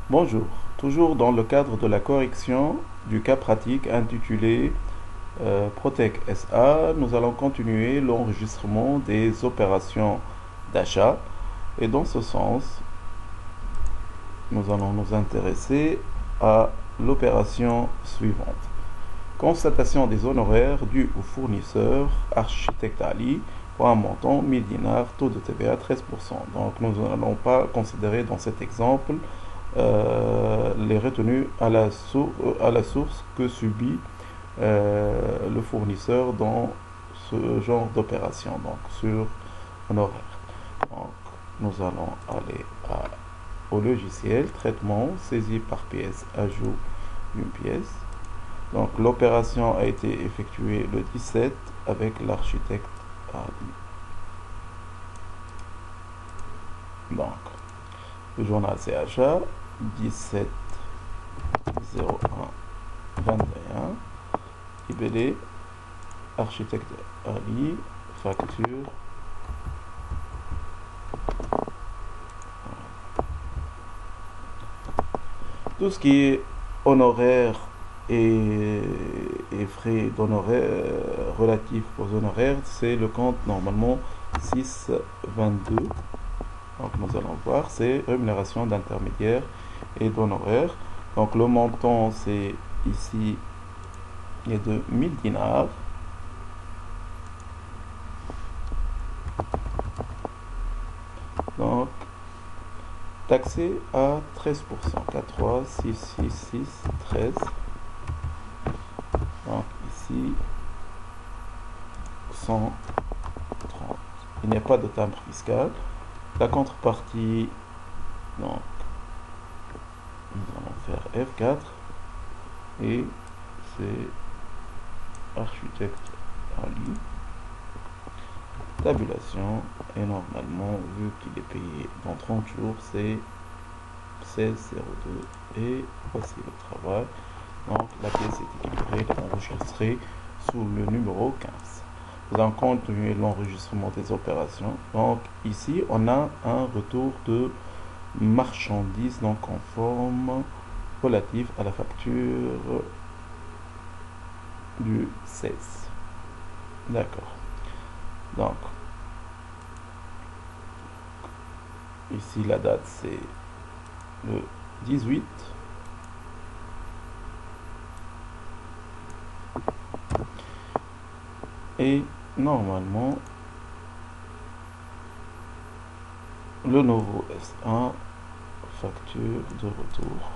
Bonjour, toujours dans le cadre de la correction du cas pratique intitulé Protec SA, nous allons continuer l'enregistrement des opérations d'achat et dans ce sens, nous allons nous intéresser à l'opération suivante. Constatation des honoraires dus au fournisseur Architecte Ali pour un montant 1000 dinars, taux de TVA 13%. Donc nous n'allons pas considérer dans cet exemple les retenues à la source que subit le fournisseur dans ce genre d'opération, donc sur honoraire. Donc nous allons aller au logiciel, traitement, saisie par pièce, ajout d'une pièce. Donc l'opération a été effectuée le 17 avec l'architecte Ali. Donc le journal CHA 17 01 21 libellé architecte Ali facture. Tout ce qui est honoraires et frais d'honoraires relatifs aux honoraires, c'est le compte normalement 622. Donc nous allons voir, c'est rémunération d'intermédiaires et d'honoraires. Donc le montant, c'est ici, il est de 1000 dinars. Donc taxé à 13%, 43, 6, 6, 6, 13. Donc ici, 130. Il n'y a pas de timbre fiscal. La contrepartie, donc, nous allons faire F4 et c'est architecte Ali. Tabulation et normalement, vu qu'il est payé dans 30 jours, c'est 16,02 et voici le travail. Donc la pièce est équilibrée, enregistrée sous le numéro 15. Nous allons continuer l'enregistrement des opérations. Donc ici, on a un retour de marchandises non conformes relatif à la facture du 16. D'accord. Donc, ici la date c'est le 18. Et normalement, le nouveau S1 facture de retour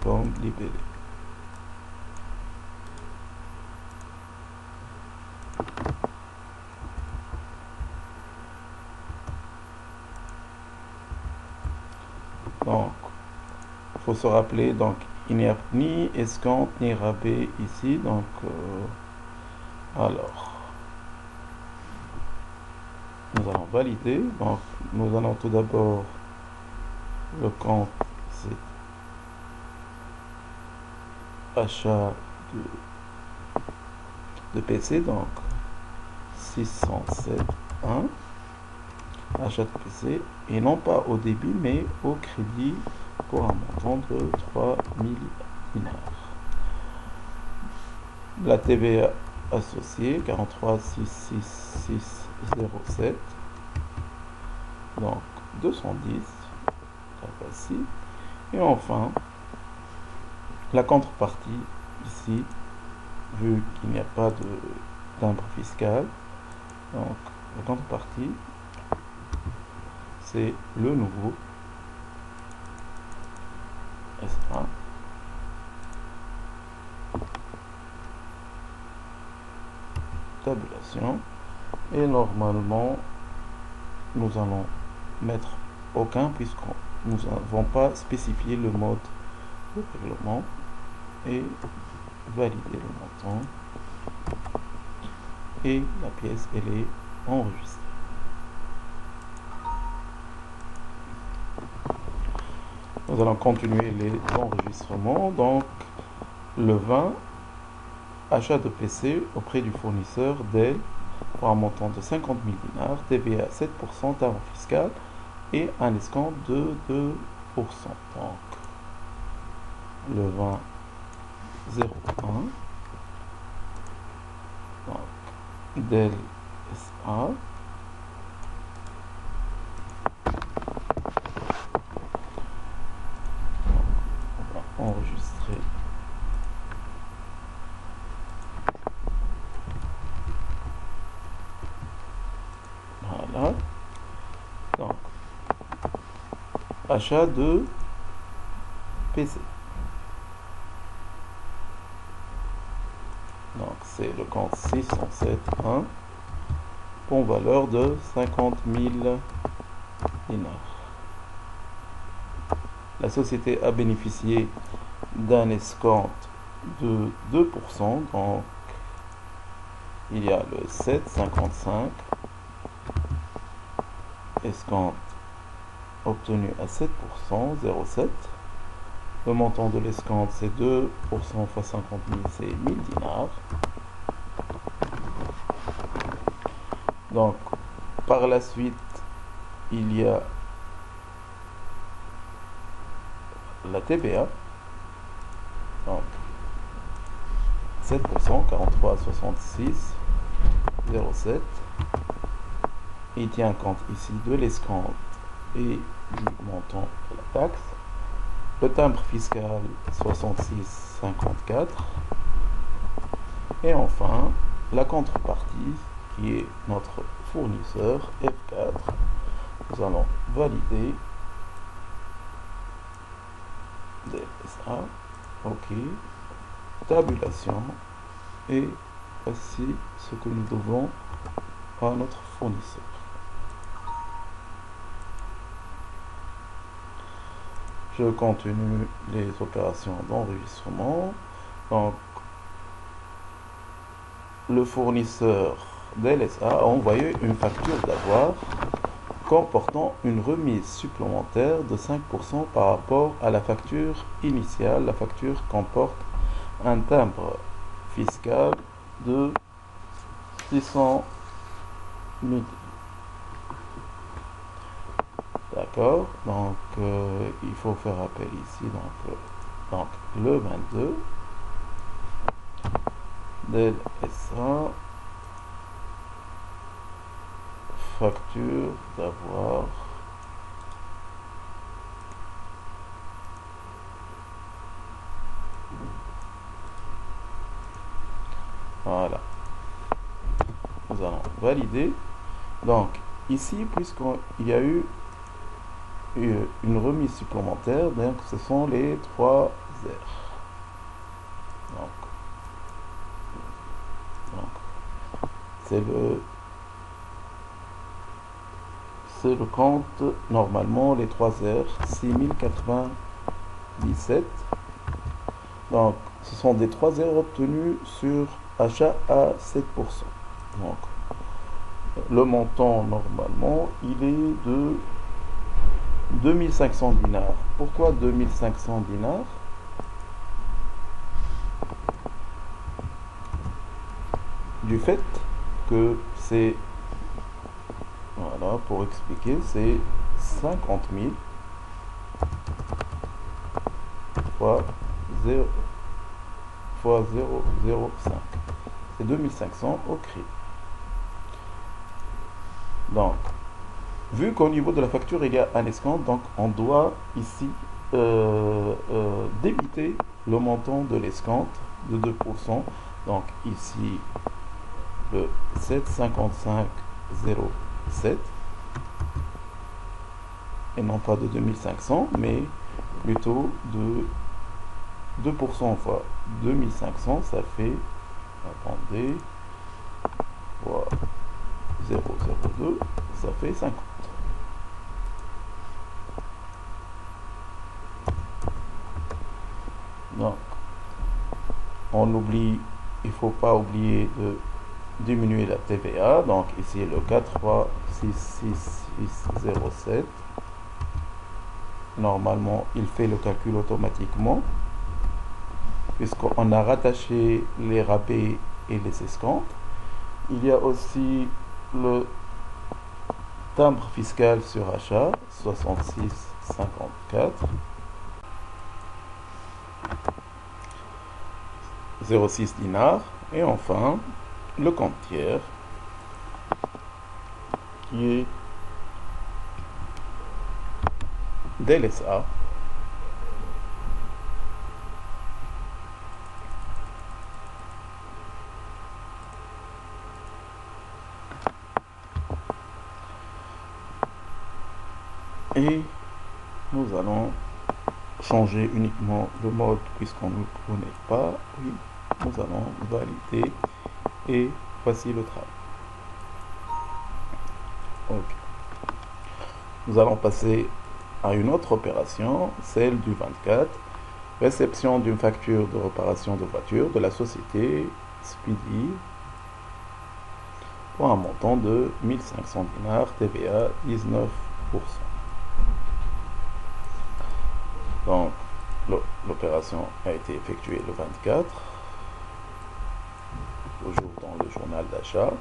comme libellé. Donc, il faut se rappeler, donc il n'y a ni escompte ni rabais ici. Donc, alors, nous allons valider. Donc, nous allons tout d'abord le compte, c'est achat de PC, donc 607.1 achat de PC et non pas au débit mais au crédit pour un montant de 3000 dinars. La TVA associée 43,66607, donc 210 voici. Et enfin la contrepartie ici, vu qu'il n'y a pas de timbre fiscal, donc la contrepartie c'est le nouveau S1 tabulation et normalement nous allons mettre aucun puisqu'on nous n'avons pas spécifié le mode de règlement et valider le montant et la pièce elle est enregistrée. Nous allons continuer les enregistrements. Donc le 20, achat de PC auprès du fournisseur Dell pour un montant de 50 000 dinars, TVA 7%, timbre fiscal et un escompte de Donc, le 20, 0,1. Donc, del SA. On va enregistrer. Voilà. Donc, achat de PC. Donc, c'est le compte 607.1 pour valeur de 50 000 dinars. La société a bénéficié d'un escompte de 2%. Donc, il y a le 7,55. Escompte obtenu à 7%, 0,7. Le montant de l'escompte, c'est 2% fois 50 000, c'est 1000 dinars. Donc, par la suite, il y a la TVA. Donc, 7%, 43,66, 0,7. Il tient compte ici de l'escompte et du montant de la taxe. Le timbre fiscal 66,54. Et enfin, la contrepartie qui est notre fournisseur F4. Nous allons valider DSA. OK. Tabulation. Et voici ce que nous devons à notre fournisseur. Je continue les opérations d'enregistrement. Donc, le fournisseur DLSA a envoyé une facture d'avoir comportant une remise supplémentaire de 5% par rapport à la facture initiale. La facture comporte un timbre fiscal de 600 000. D'accord, donc il faut faire appel ici, donc le 22 del SA, facture d'avoir voilà, nous allons valider. Donc ici, puisqu'il y a eu une remise supplémentaire, donc ce sont les 3 heures. Donc c'est le compte, normalement les 3 heures, 6097. Donc ce sont des 3 heures obtenues sur achat à 7%. Donc le montant normalement il est de 2500 dinars. Pourquoi 2500 dinars? Du fait que c'est, voilà, pour expliquer, c'est 50 000 fois 0,05. C'est 2500 au crédit. Donc, vu qu'au niveau de la facture il y a un escompte, donc on doit ici débiter le montant de l'escompte de 2%. Donc ici le 7,55,07 et non pas de 2500 mais plutôt de 2% fois 2500, ça fait, attendez, fois 0,02, ça fait 50. Donc, on oublie, il ne faut pas oublier de diminuer la TVA. Donc ici le 436607. Normalement, il fait le calcul automatiquement puisqu'on a rattaché les rabais et les escomptes. Il y a aussi le timbre fiscal sur achat 66 54 0,6 dinars. Et enfin, le compte tiers qui est DLSA et nous allons changer uniquement le mode puisqu'on ne connaît pas. Oui, nous allons valider et voici le travail. Ok. Nous allons passer à une autre opération, celle du 24, réception d'une facture de réparation de voiture de la société Speedy pour un montant de 1500 dinars, TVA 19%. Donc, l'opération a été effectuée le 24, toujours dans le journal d'achat.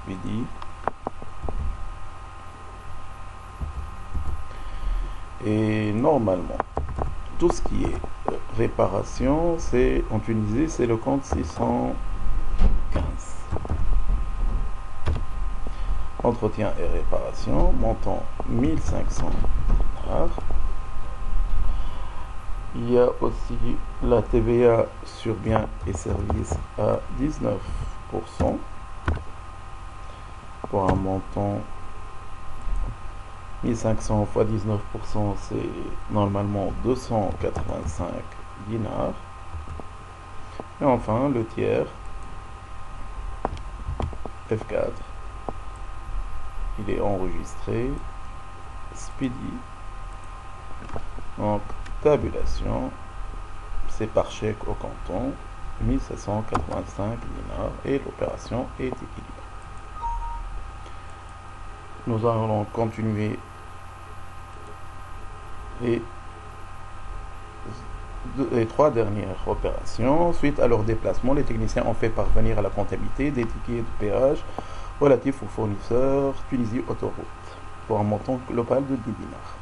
Speedy. Et normalement, tout ce qui est réparation, c'est en Tunisie, c'est le compte 615. Entretien et réparation, montant 1500 dinars. Il y a aussi la TVA sur biens et services à 19% pour un montant 1500 fois 19%, c'est normalement 285 dinars. Et enfin, le tiers, F4, il est enregistré, Speedy. Donc, tabulation, c'est par chèque au canton, 1785 dinars et l'opération est équilibrée. Nous allons continuer les trois dernières opérations. Suite à leur déplacement, les techniciens ont fait parvenir à la comptabilité des tickets de péage relatifs aux fournisseurs Tunisie Autoroute pour un montant global de 10 dinars.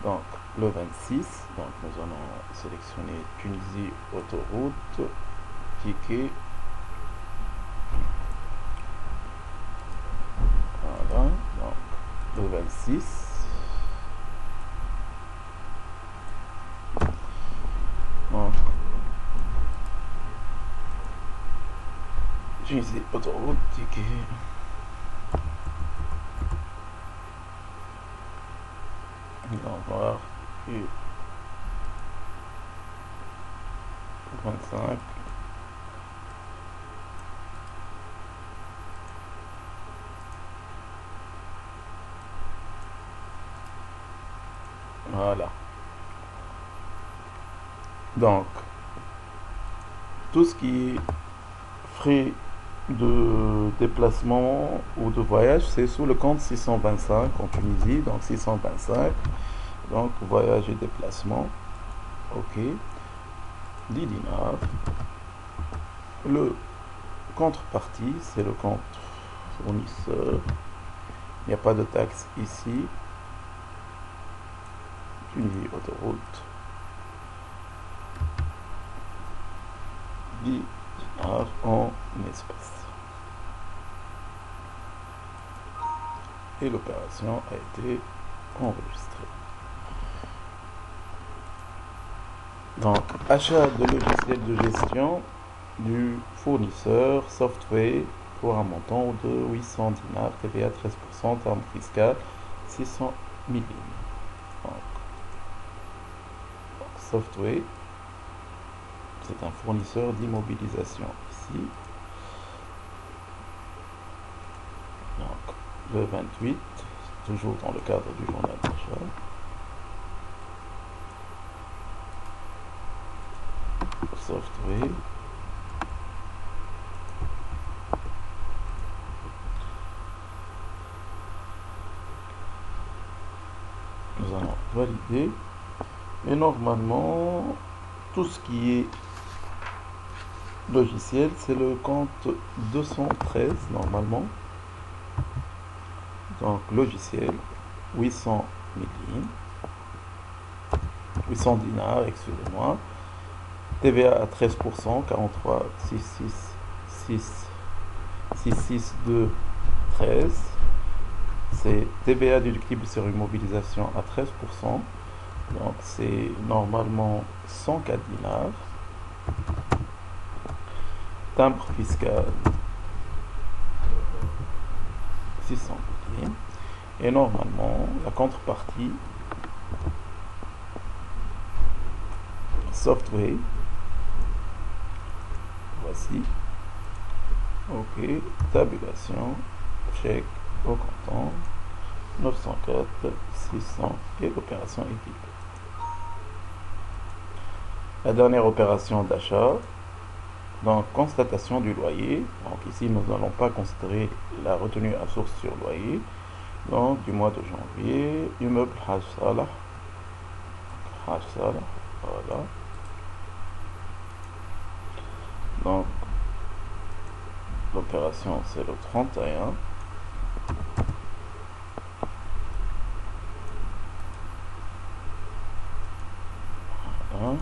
Donc le 26, donc nous allons sélectionner Tunisie Autoroute, ticket. Voilà, donc le 26. Donc, Tunisie Autoroute, ticket. On va voir. Et 25. Voilà. Donc, tout ce qui est frais de déplacement ou de voyage, c'est sous le compte 625 en Tunisie. Donc 625. Donc voyage et déplacement. OK. 10 dinars. Le contrepartie, c'est le compte fournisseur. Il n'y a pas de taxe ici. Tunisie Autoroute. 10 dinars en espèces. Et l'opération a été enregistrée. Donc, achat de logiciel de gestion du fournisseur Software pour un montant de 800 dinars, TVA 13%, terme fiscal 600 millimes. Donc, Software, c'est un fournisseur d'immobilisation ici. Donc, le 28, toujours dans le cadre du journal d'achat. Software. Nous allons valider. Et normalement, tout ce qui est logiciel, c'est le compte 213 normalement. Donc logiciel 800 milli, 800 dinars, excusez-moi. TVA à 13%, 43 662 13. C'est TVA déductible sur immobilisation à 13%. Donc c'est normalement 104 dinars. Timbre fiscal 600 milliers. Et normalement la contrepartie software, voici. Ok, tabulation, chèque au comptant 904 600 et l'opération équipe. La dernière opération d'achat, donc constatation du loyer. Donc ici nous n'allons pas considérer la retenue à source sur loyer. Donc du mois de janvier, immeuble Haj Salah, voilà. Donc l'opération c'est le 31. Voilà.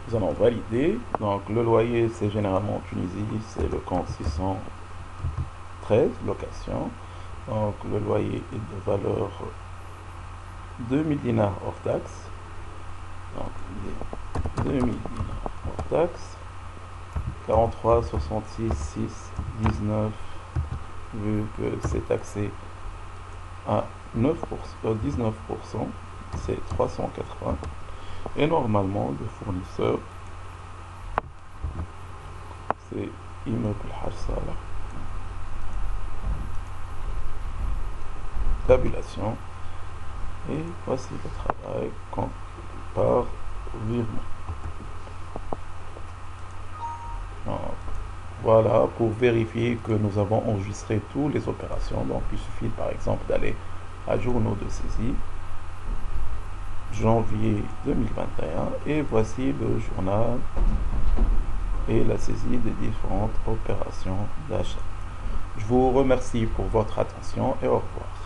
Nous allons valider. Donc le loyer c'est généralement en Tunisie, c'est le compte 613 location. Donc le loyer est de valeur 2000 dinars hors taxe. Donc 2000 dinars hors taxe. 43 66 6 19, vu que c'est taxé à 9%, 19%, c'est 380. Et normalement le fournisseur c'est immeuble Haj Salah. Tabulation, et voici le travail par virement. Donc, voilà, pour vérifier que nous avons enregistré toutes les opérations. Donc il suffit par exemple d'aller à journaux de saisie janvier 2021 et voici le journal et la saisie des différentes opérations d'achat. Je vous remercie pour votre attention et au revoir.